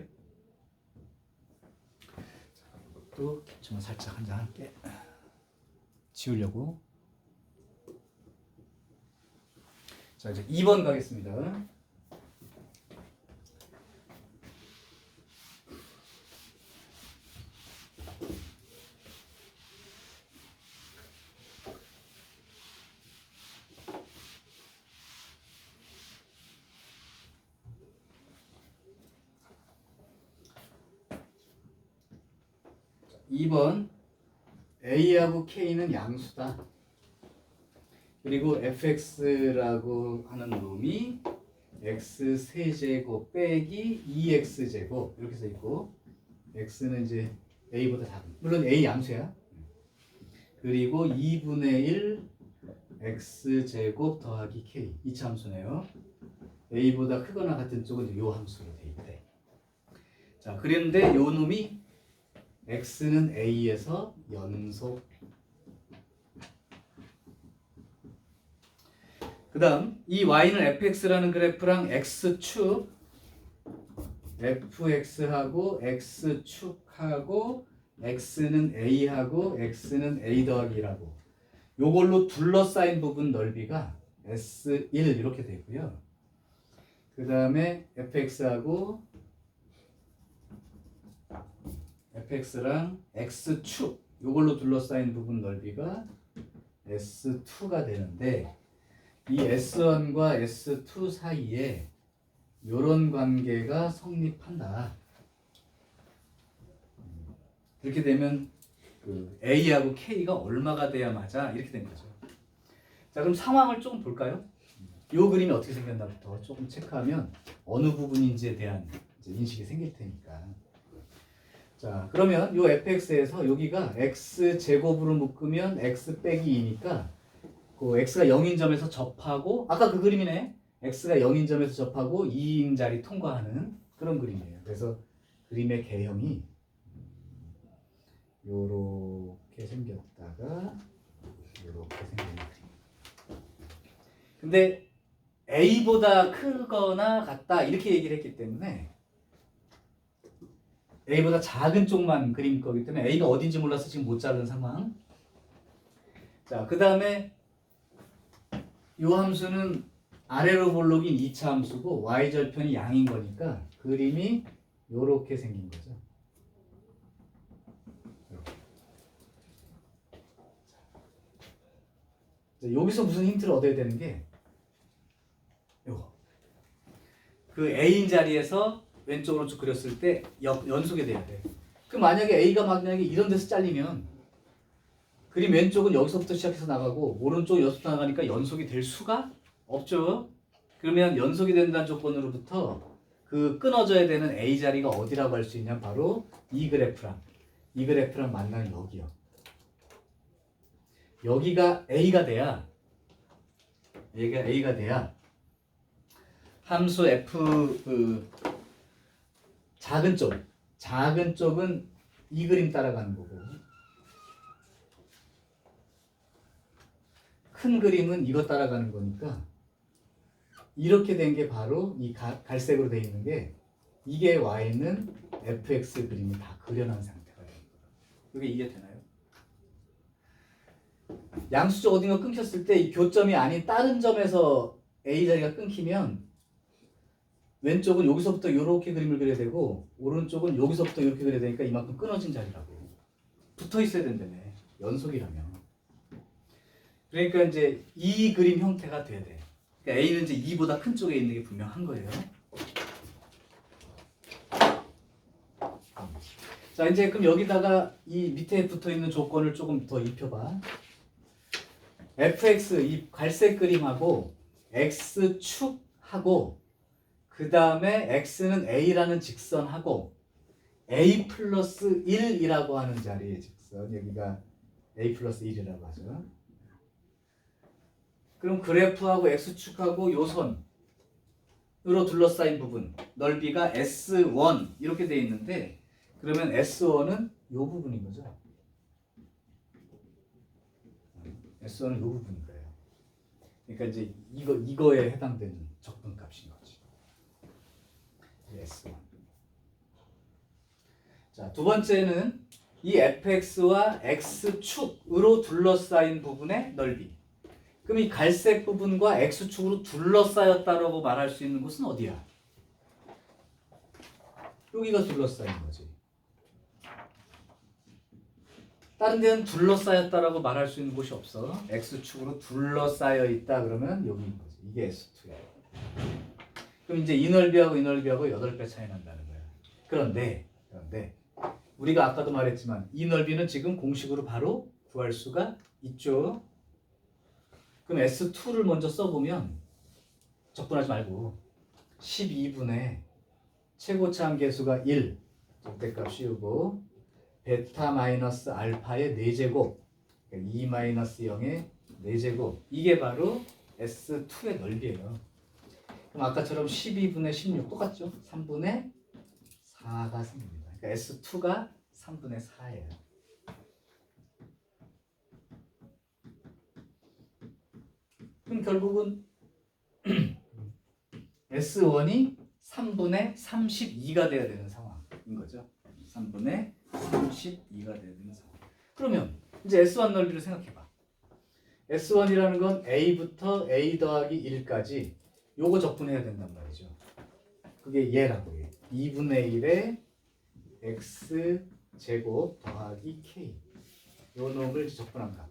자, 이것도 캡처만 살짝 한 장 할게. 지우려고. 자, 이제 2번 가겠습니다. 자, 2번 A하고 K는 양수다. 그리고 fx라고 하는 놈이 x 세제곱 빼기 2x제곱 이렇게 써 있고 x는 이제 a보다 작은 물론 a 양수야. 그리고 2분의 1 x제곱 더하기 k 이차 함수네요. a보다 크거나 같은 쪽은 이 함수로 돼 있대. 자, 그런데 요 놈이 x는 a에서 연속 그 다음 이 y는 fx라는 그래프랑 x축 fx하고 x축하고 x는 a하고 x는 a 더하기라고 요걸로 둘러싸인 부분 넓이가 S1 이렇게 되고요. 그 다음에 fx하고 fx랑 x축 요걸로 둘러싸인 부분 넓이가 S2가 되는데 이 S1과 S2 사이에 이런 관계가 성립한다. 그렇게 되면 A하고 K가 얼마가 돼야 맞아? 이렇게 된 거죠. 자, 그럼 상황을 조금 볼까요? 이 그림이 어떻게 생겼나부터 조금 체크하면 어느 부분인지에 대한 이제 인식이 생길 테니까. 자, 그러면 이 fx에서 여기가 x제곱으로 묶으면 x 빼기 2니까 그 x가 0인 점에서 접하고 아까 그 그림이네. x가 0인 점에서 접하고 2인 자리 통과하는 그런 그림이에요. 그래서 그림의 개형이 요렇게 생겼다가 요렇게 생기는 그림. 근데 a보다 크거나 같다 이렇게 얘기를 했기 때문에 a보다 작은 쪽만 그린 거기 때문에 a가 어딘지 몰라서 지금 못 자른 상황. 자, 그 다음에 이 함수는 아래로 볼록인 2차 함수고 y절편이 양인 거니까 그림이 요렇게 생긴 거죠. 자, 여기서 무슨 힌트를 얻어야 되는 게 요거. 그 a인 자리에서 왼쪽으로 쭉 그렸을 때 연속이 돼야 돼. 그럼 만약에 a가 만약에 이런 데서 잘리면 그림 왼쪽은 여기서부터 시작해서 나가고 오른쪽은 여기서부터 나가니까 연속이 될 수가 없죠. 그러면 연속이 된다는 조건으로부터 그 끊어져야 되는 A 자리가 어디라고 할 수 있냐? 바로 이 그래프랑 만나는 여기요. 여기가 A가 돼야 함수 F 작은 쪽은 이 그림 따라가는 거고 큰 그림은 이거 따라가는 거니까 이렇게 된 게 바로 이 갈색으로 되어 있는 게 이게 y는 fx 그림이 다 그려놓은 상태가 됩니다. 이게 이해되나요? 양수적 어딘가 끊겼을 때 이 교점이 아닌 다른 점에서 A 자리가 끊기면 왼쪽은 여기서부터 이렇게 그림을 그려야 되고 오른쪽은 여기서부터 이렇게 그려야 되니까 이만큼 끊어진 자리라고. 붙어 있어야 된다며. 연속이라면. 그러니까 이제 이 그림 형태가 돼야 돼. 그러니까 A는 이제 2보다 큰 쪽에 있는 게 분명한 거예요. 자, 이제 그럼 여기다가 이 밑에 붙어 있는 조건을 조금 더 입혀봐. fx 이 갈색 그림하고 x축하고 그 다음에 x는 a라는 직선하고 a 플러스 1이라고 하는 자리의 직선, 여기가 a 플러스 1이라고 하죠. 그럼 그래프하고 x축하고 요 선으로 둘러싸인 부분 넓이가 S1 이렇게 돼 있는데 그러면 S1은 요 부분인 거죠. S1은 요 부분인 거예요. 그러니까 이제 이거에 해당되는 적분값인 거지. S1. 자, 두 번째는 이 fx와 x축으로 둘러싸인 부분의 넓이. 그럼 이 갈색 부분과 x축으로 둘러싸였다라고 말할 수 있는 곳은 어디야? 여기가 둘러싸인 거지. 다른 데는 둘러싸였다라고 말할 수 있는 곳이 없어. x축으로 둘러싸여 있다 그러면 여기인 거지. 이게 S2야. 그럼 이제 이 넓이하고 이 넓이하고 8배 차이 난다는 거야. 그런데 우리가 아까도 말했지만 이 넓이는 지금 공식으로 바로 구할 수가 있죠. 그럼 S2를 먼저 써보면 적분하지 말고 12분의 최고차 함계수가 1 절대값 씌우고 베타 마이너스 알파의 4제곱 2 마이너스 0의 4제곱 이게 바로 S2의 넓이에요. 그럼 아까처럼 12분의 16 똑같죠? 3분의 4가 생깁니다. 그러니까 S2가 3분의 4예요. 그럼 결국은 S1이 3분의 32가 돼야 되는 상황인 거죠. 3분의 32가 돼야 되는 상황. 그러면 이제 S1 넓이를 생각해봐. S1이라는 건 A부터 A 더하기 1까지 요거 적분해야 된단 말이죠. 그게 얘라고 해. 2분의 1의 X제곱 더하기 K 요 놈을 적분한 값.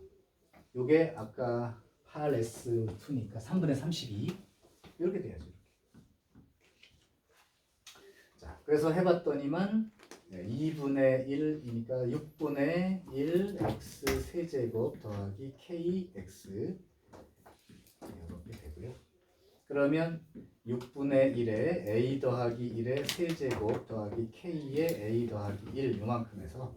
요게 아까 8S2니까 3분의 32 이렇게 돼야죠. 자, 그래서 해봤더니만 2분의 1이니까 6분의 1 x 세제곱 더하기 kx 이렇게 되고요. 그러면 6분의 1에 a 더하기 1의 세제곱 더하기 k의 a 더하기 1 요만큼에서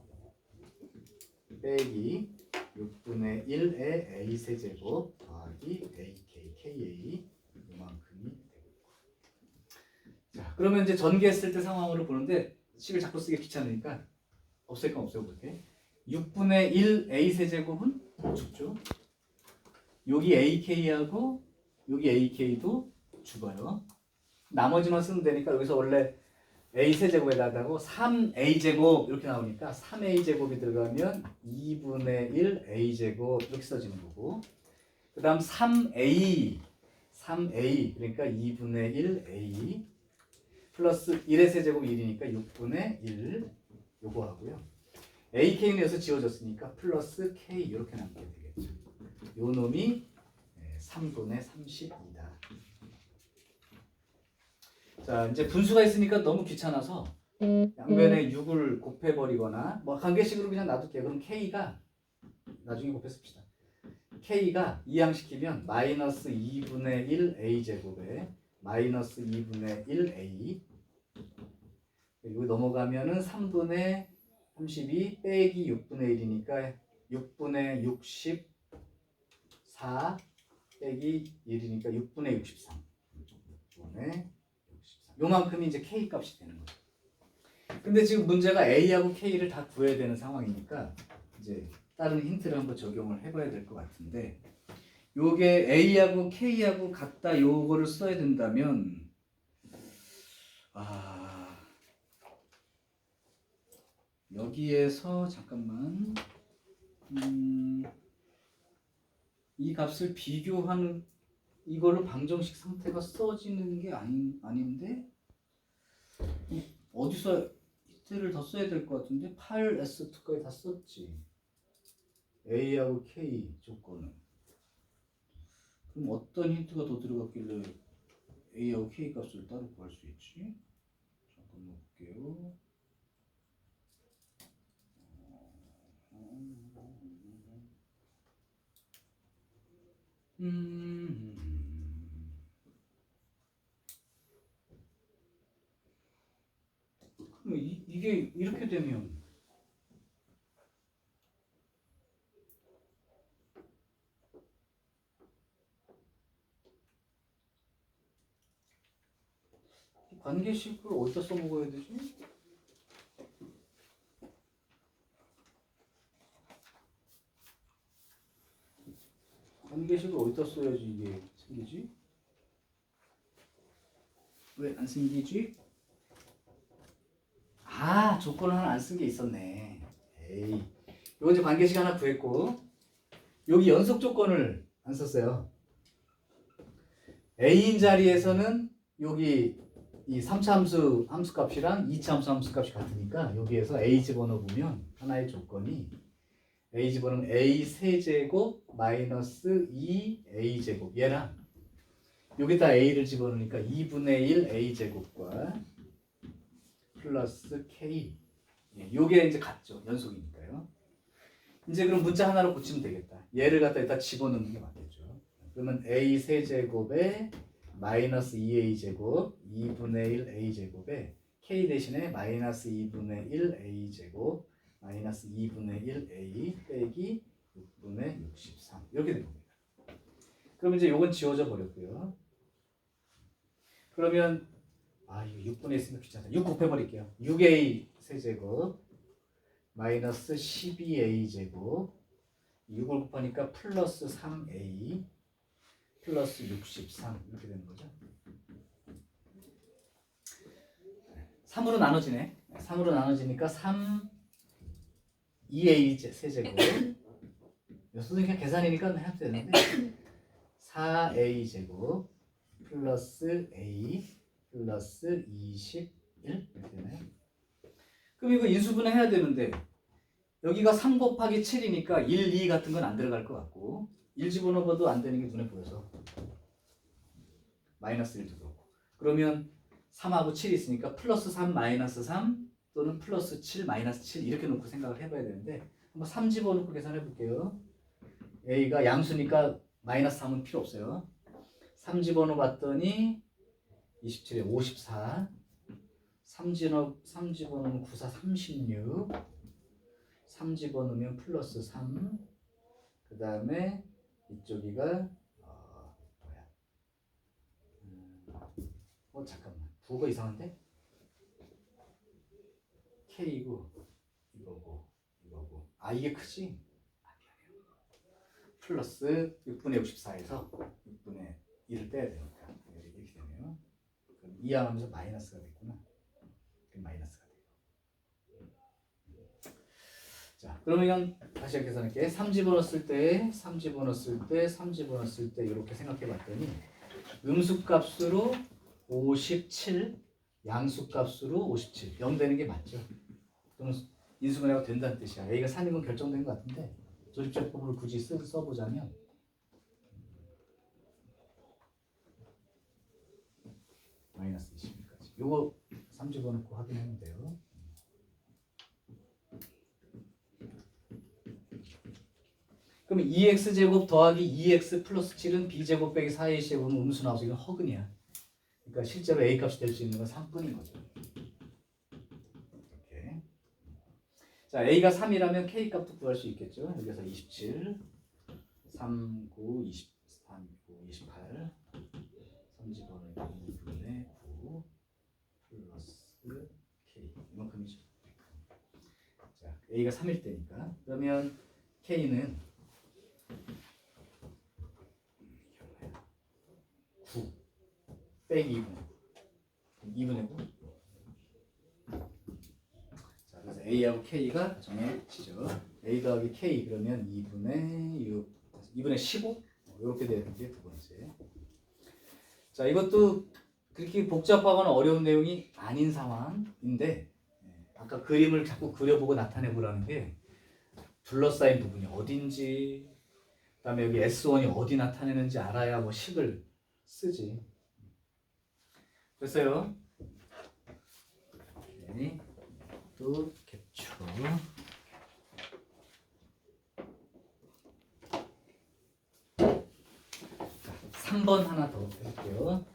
빼기 6분의 1의 a 세제곱 더하기 ak ka 요만큼이 되고. 자, 그러면 이제 전개했을 때 상황으로 보는데 식을 자꾸 쓰기 귀찮으니까 없앨 건 없애볼게. 6분의 1 a 세제곱은 죽죠. 여기 ak하고 여기 ak도 죽어요. 나머지만 쓰면 되니까 여기서 원래 a 세제곱에다가 3a제곱 이렇게 나오니까 3a제곱이 들어가면 2분의 1 a제곱 이렇게 써지는 거고 그 다음 3a 그러니까 2분의 1 a 플러스 1의 세제곱 1이니까 6분의 1 요거 하고요. ak는 여기서 지워졌으니까 플러스 k 이렇게 남게 되겠죠. 요 놈이 3분의 32다. 자, 이제 분수가 있으니까 너무 귀찮아서 양변에 6을 곱해버리거나 뭐 관계식으로 그냥 놔둘게요. 그럼 k가 나중에 곱해씁시다. k가 이항시키면 마이너스 2분의 1 a제곱에 마이너스 2분의 1a 그리고 넘어가면은 3분의 32 빼기 6분의 1이니까 6분의 64 빼기 1이니까 6분의 63 6분의 63 요만큼이 이제 k 값이 되는 거죠. 근데 지금 문제가 a하고 k를 다 구해야 되는 상황이니까 이제 다른 힌트를 한번 적용을 해봐야 될 것 같은데 요게 a하고 k하고 같다 요거를 써야 된다면 여기에서 잠깐만 이 값을 비교하는 이걸로 방정식 상태가 써지는 게 아닌데 어디서 이때를 더 써야 될 것 같은데 8S2까지 다 썼지. A하고 K 조건은. 그럼 어떤 힌트가 더 들어갔길래 A하고 K 값을 따로 구할 수 있지? 잠깐만 볼게요. 그럼 이게 이렇게 되면 관계식을 어디다 써먹어야 되지? 관계식을 어디다 써야지 이게 생기지? 왜 안 생기지? 아, 조건을 하나 안 쓴 게 있었네. 에이, 이거 이제 관계식 하나 구했고 여기 연속 조건을 안 썼어요. A인 자리에서는 여기 이 3차 함수 함수값이랑 2차 함수 함수값이 같으니까 여기에서 A 집어넣으면 하나의 조건이 A 집어넣으면 A 세제곱 마이너스 2A 제곱 얘랑 여기다 A를 집어넣으니까 2분의 1 A 제곱과 플러스 K 요게 이제 같죠. 연속이니까요. 이제 그럼 문자 하나로 고치면 되겠다. 얘를 갖다 일단 집어넣는 게 맞겠죠. 그러면 A 세제곱에 마이너스 2A 제곱 2분의 1 A 제곱에 K 대신에 마이너스 2분의 1 A 제곱 마이너스 2분의 1 A 빼기 6분의 63 이렇게 된 겁니다. 그럼 이제 요건 지워져 버렸고요. 그러면 이거 6분의 있으면 귀찮다. 6 곱해버릴게요. 6A 세제곱 마이너스 12A 제곱 6을 곱하니까 플러스 3A 플러스 63 이렇게 되는 거죠. 3으로 나눠지네. 3으로 나눠지니까 3 2A 세제곱 선생님 그냥 계산이니까 해도 되는데 4A 제곱 플러스 A 플러스 21 이렇게 되나요? 그럼 이거 인수분해 해야 되는데 여기가 3 곱하기 7이니까 1, 2 같은 건 안 들어갈 것 같고 1 집어넣어도 안 되는 게 눈에 보여서 마이너스 1도 그렇고 그러면 3하고 7이 있으니까 플러스 3 마이너스 3 또는 플러스 7 마이너스 7 이렇게 놓고 생각을 해봐야 되는데 한번 3 집어넣고 계산해 볼게요. A가 양수니까 마이너스 3은 필요 없어요. 3 집어넣어 봤더니 27에 54 3 집어넣으면 94 36 3 집어넣으면 플러스 3 그 다음에 이쪽이가 잠깐만 부호가 이상한데? K이고 이거고 이게 크지? 미안해요. 플러스 6분의 64에서 6분의 1을 빼야 되니까 이렇게 되네요. 그럼 이항하면서 마이너스가 됐구나. 그럼 마이너스가 돼요. 자, 그러면 다시 계산할게. 3 집어넣었을 때, 3 집어넣었을 때, 3 집어넣었을 때 이렇게 생각해봤더니 음수값으로 57, 양수값으로 57, 0 되는 게 맞죠? 그럼 인수분해가 된다는 뜻이야. A가 3인 건 결정된 것 같은데 조립제법을 굳이 써보자면 마이너스 20까지. 요거 3 집어넣고 확인하면 돼요. 그럼 2x제곱 더하기 2x 플러스 7은 b제곱 빼기 4ac 보면 음수 나와서 이건 허근이야. 그러니까 실제로 a 값이 될 수 있는 건 3뿐인 거죠. 이렇게. 자, a가 3이라면 k 값도 구할 수 있겠죠. 여기서 27, 3, 9, 23, 9, 28, 3 집어넣으면 2분의 9 플러스 k 이만큼이죠. 자, a가 3일 때니까 그러면 k는 9 빼기 2분의 9. 자, 그래서 A하고 K가 정해지죠. A 더하기 K 그러면 2분의 6, 2분의 15 이렇게 되는 게 두 번째. 자, 이것도 그렇게 복잡하거나 어려운 내용이 아닌 상황인데 아까 그림을 자꾸 그려보고 나타내 보라는 게 둘러싸인 부분이 어딘지 그다음에 여기 S1이 어디 나타내는지 알아야 뭐 식을 쓰지. 됐어요? 네. 또 캡처. 3번 하나 더 해볼게요.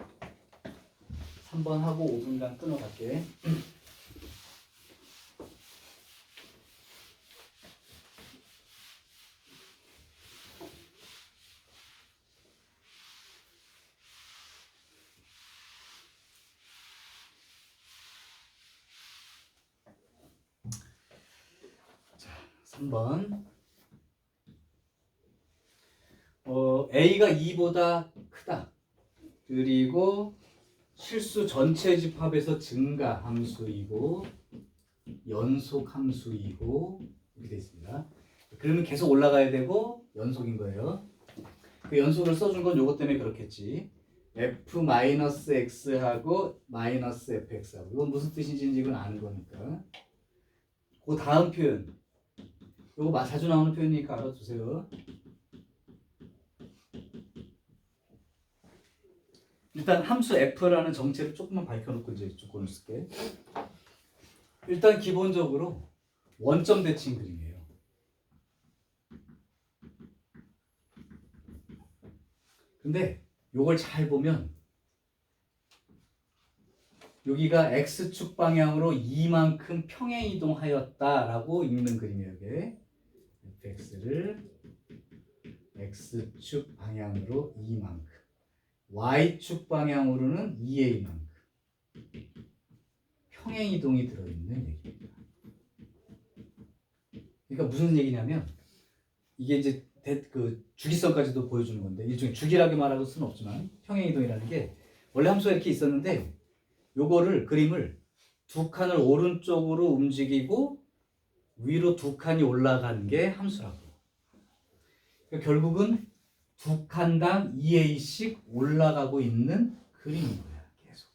3번 하고 5분간 끊어갈게. 자, 3번. A가 2보다 크다. 그리고 실수 전체 집합에서 증가 함수이고 연속 함수이고 이렇게 되어 있습니다. 그러면 계속 올라가야 되고 연속인 거예요. 그 연속을 써준 건 요것 때문에 그렇겠지. f-x하고 -fx하고 이건 무슨 뜻인지 이건 아는 거니까. 그 다음 표현 요거 자주 나오는 표현이니까 알아두세요. 일단 함수 f라는 정체를 조금만 밝혀놓고 이제 조건을 쓸게. 일단 기본적으로 원점 대칭 그림이에요. 근데 요걸 잘 보면 여기가 x축 방향으로 이만큼 평행 이동하였다라고 읽는 그림이에요. 이게 fx를 x축 방향으로 이만큼 y축 방향으로는 2a만큼 평행 이동이 들어있는 얘기입니다. 그러니까 무슨 얘기냐면 이게 이제 그 주기성까지도 보여주는 건데 일종의 주기라고 말할 수는 없지만 평행 이동이라는 게 원래 함수가 이렇게 있었는데 요거를 그림을 두 칸을 오른쪽으로 움직이고 위로 두 칸이 올라가는 게 함수라고. 그러니까 결국은 두 칸당 2a씩 올라가고 있는 그림인 거야. 계속.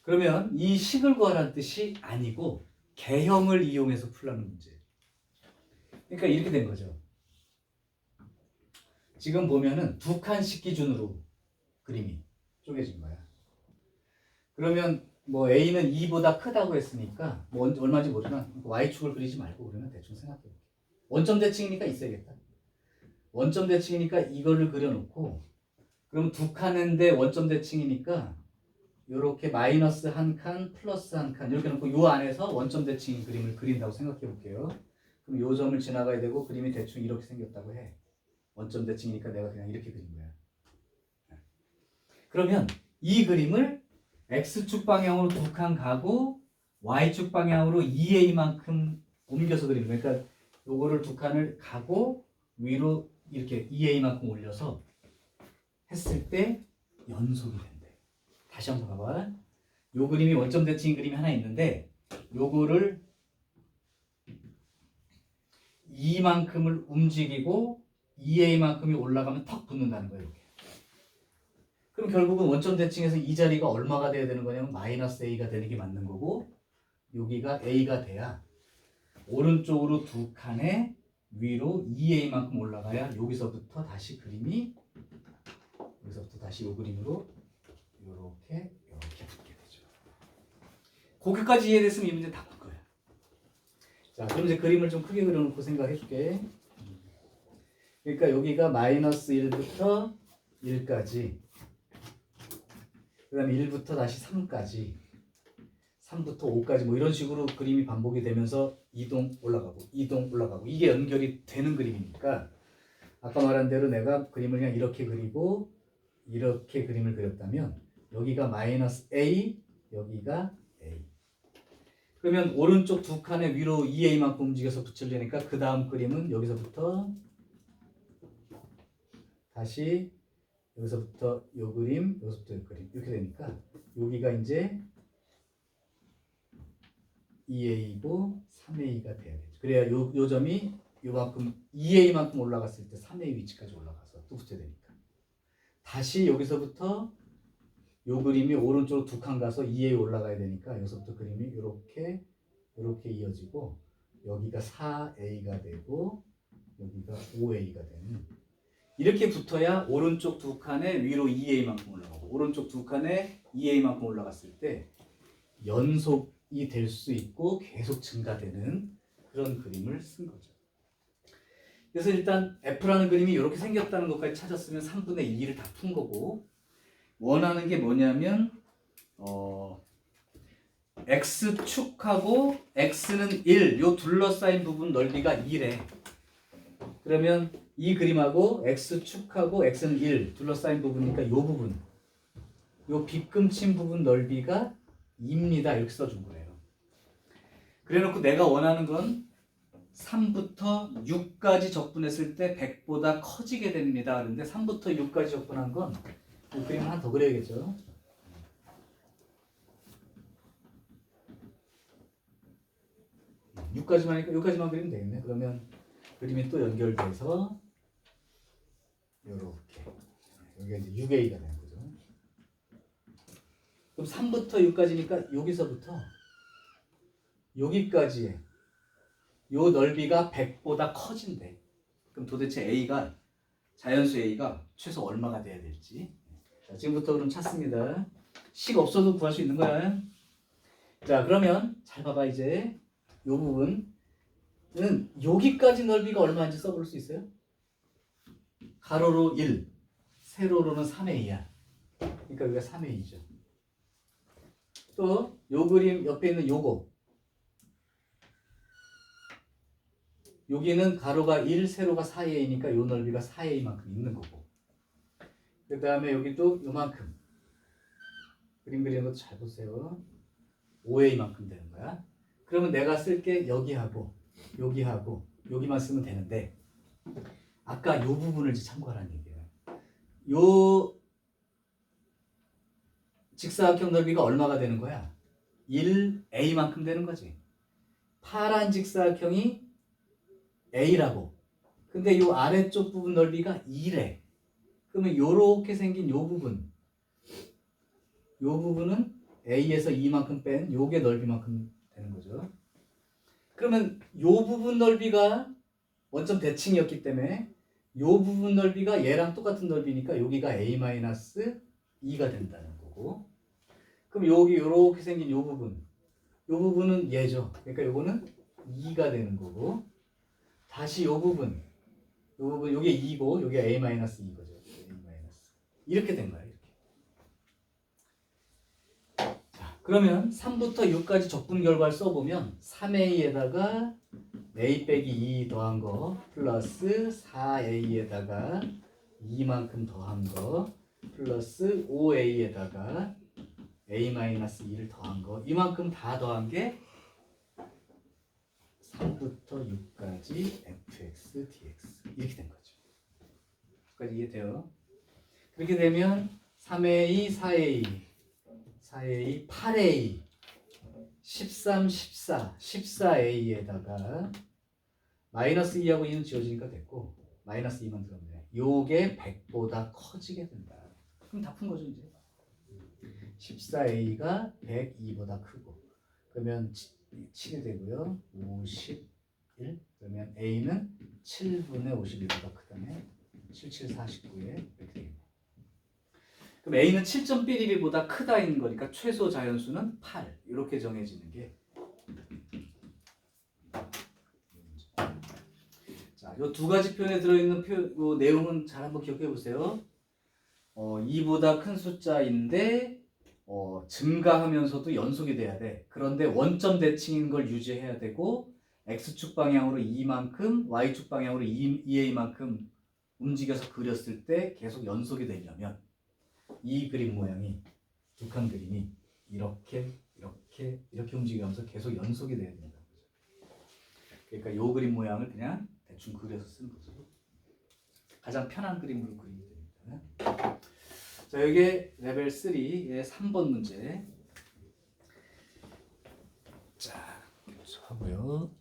그러면 이 식을 구하라는 뜻이 아니고 개형을 이용해서 풀라는 문제. 그러니까 이렇게 된 거죠. 지금 보면은 두 칸씩 기준으로 그림이 쪼개진 거야. 그러면 뭐 a는 2보다 크다고 했으니까 뭐 얼마인지 모르지만 y축을 그리지 말고 그러면 대충 생각해 볼게. 원점 대칭이니까 있어야겠다. 원점 대칭이니까 이거를 그려놓고 그럼 두 칸인데 원점 대칭이니까 이렇게 마이너스 한 칸, 플러스 한 칸 이렇게 놓고 요 안에서 원점 대칭 그림을 그린다고 생각해 볼게요. 그럼 요 점을 지나가야 되고 그림이 대충 이렇게 생겼다고 해. 원점 대칭이니까 내가 그냥 이렇게 그린 거야. 그러면 이 그림을 x축 방향으로 두 칸 가고 y축 방향으로 2a만큼 옮겨서 그리는 거야. 그러니까 요거를 두 칸을 가고 위로 이렇게 2a만큼 올려서 했을 때 연속이 된대. 다시 한번 봐봐. 요 그림이 원점 대칭 그림이 하나 있는데 요거를 2만큼을 움직이고 2a만큼이 올라가면 턱 붙는다는 거예요. 이렇게. 그럼 결국은 원점 대칭에서 이 자리가 얼마가 돼야 되는 거냐면 마이너스 a가 되는 게 맞는 거고 여기가 a가 돼야 오른쪽으로 두 칸에 위로 2a만큼 올라가야 여기서부터 다시 그림이 여기서부터 다시 이 그림으로 이렇게 붙게 되죠. 거기까지 이해됐으면 이 문제 다 풀 거예요. 자, 그럼 이제 그림을 좀 크게 그려놓고 생각해 줄게. 그러니까 여기가 마이너스 1부터 1까지 그 다음에 1부터 다시 3까지 3부터 5까지 뭐 이런 식으로 그림이 반복이 되면서 이동 올라가고 이게 연결이 되는 그림이니까 아까 말한 대로 내가 그림을 그냥 이렇게 그리고 이렇게 그림을 그렸다면 여기가 마이너스 a 여기가 a 그러면 오른쪽 두 칸의 위로 2a만큼 움직여서 붙이려니까 그 다음 그림은 여기서부터 다시 여기서부터 요 그림 여기서부터 요 그림 이렇게 되니까 여기가 이제 2a이고 3a가 돼야 되죠. 그래야 요 점이 요만큼 2a만큼 올라갔을 때 3a 위치까지 올라가서 또 붙여야 되니까 다시 여기서부터 요 그림이 오른쪽으로 두 칸 가서 2A 올라가야 되니까 여기서부터 그림이 이렇게 이어지고 여기가 4A가 되고 여기가 5A가 되는 이렇게 붙어야 오른쪽 두 칸에 위로 2A만큼 올라가고 오른쪽 두 칸에 2A만큼 올라갔을 때 연속이 될 수 있고 계속 증가되는 그런 그림을 쓴 거죠. 그래서 일단 F라는 그림이 이렇게 생겼다는 것까지 찾았으면 3분의 2를 다 푼 거고 원하는 게 뭐냐면 X축하고 X는 1, 요 둘러싸인 부분 넓이가 2래. 그러면 이 그림하고 X축하고 X는 1, 둘러싸인 부분이니까 요 부분, 요 빗금친 부분 넓이가 2입니다. 이렇게 써준 거예요. 그래놓고 내가 원하는 건 3부터 6까지 적분했을 때 100보다 커지게 됩니다. 그런데 3부터 6까지 적분한 건 이 그림을 하나 더 그려야겠죠. 여기까지만 그리면 되겠네. 그러면 그림이 또 연결돼서 요렇게 여기가 이제 6A가 되는 거죠. 그럼 3부터 6까지니까 여기서부터 여기까지의 요 넓이가 100보다 커진대. 그럼 도대체 A가 자연수 A가 최소 얼마가 돼야 될지. 자, 지금부터 그럼 찾습니다. 식 없어도 구할 수 있는 거야. 자, 그러면 잘 봐봐. 이제 요 부분은 여기까지 넓이가 얼마인지 써볼 수 있어요? 가로로 1, 세로로는 3A야. 그러니까 여기가 3A죠. 또 요 그림 옆에 있는 요거 여기는 가로가 1, 세로가 4A니까 요 넓이가 4A만큼 있는 거고 그 다음에 여기도 요만큼 그림 그리는 것도 잘 보세요. 5A만큼 되는 거야. 그러면 내가 쓸 게 여기하고 여기하고 여기만 쓰면 되는데 아까 요 부분을 이제 참고하라는 얘기예요. 요 직사각형 넓이가 얼마가 되는 거야? 1A만큼 되는 거지. 파란 직사각형이 A라고. 근데 요 아래쪽 부분 넓이가 2래. 그러면 요렇게 생긴 요 부분은 A에서 2만큼 뺀 요게 넓이만큼 되는 거죠. 그러면 요 부분 넓이가 원점 대칭이었기 때문에 요 부분 넓이가 얘랑 똑같은 넓이니까 여기가 A-2가 된다는 거고 그럼 여기 요렇게 생긴 요 부분은 얘죠. 그러니까 요거는 2가 되는 거고 다시 요 부분 요게 2고 요게 A-2 거죠. 이렇게 된 거야. 이렇게. 자, 그러면 3부터 6까지 적분 결과를 써보면 3A에다가 A 빼기 2 더한 거 플러스 4A에다가 2만큼 더한 거 플러스 5A에다가 A-2를 더한 거 이만큼 다 더한 게 3부터 6까지 fx dx 이렇게 된 거죠. 여기까지 이해돼요? 그렇게 되면 3A, 4A, 8A, 13, 14A에다가 마이너스 2하고 2는 지워지니까 됐고 마이너스 2만 들었네. 요게 100보다 커지게 된다. 그럼 다 푼 거죠 이제. 14A가 102보다 크고 그러면 7이 되고요. 51 그러면 A는 7분의 51보다 크다네. 77, 49에 이렇게 되겠네. 그럼 A는 7.11보다 크다인 거니까 최소 자연수는 8 이렇게 정해지는 게 자, 요 두 가지 표현에 들어있는 요 내용은 잘 한번 기억해 보세요. 2보다 큰 숫자인데 증가하면서도 연속이 돼야 돼. 그런데 원점 대칭인 걸 유지해야 되고 X축 방향으로 2만큼 Y축 방향으로 2A만큼 움직여서 그렸을 때 계속 연속이 되려면 이 그림 모양이 두 칸 그림이 이렇게 움직이면서 계속 연속이 돼야 된다는 거죠. 그러니까 이 그림 모양을 그냥 대충 그려서 쓰는 거죠. 가장 편한 그림으로 그리면 됩니다. 자, 이게 레벨 3의 3번 문제. 자, 하고요.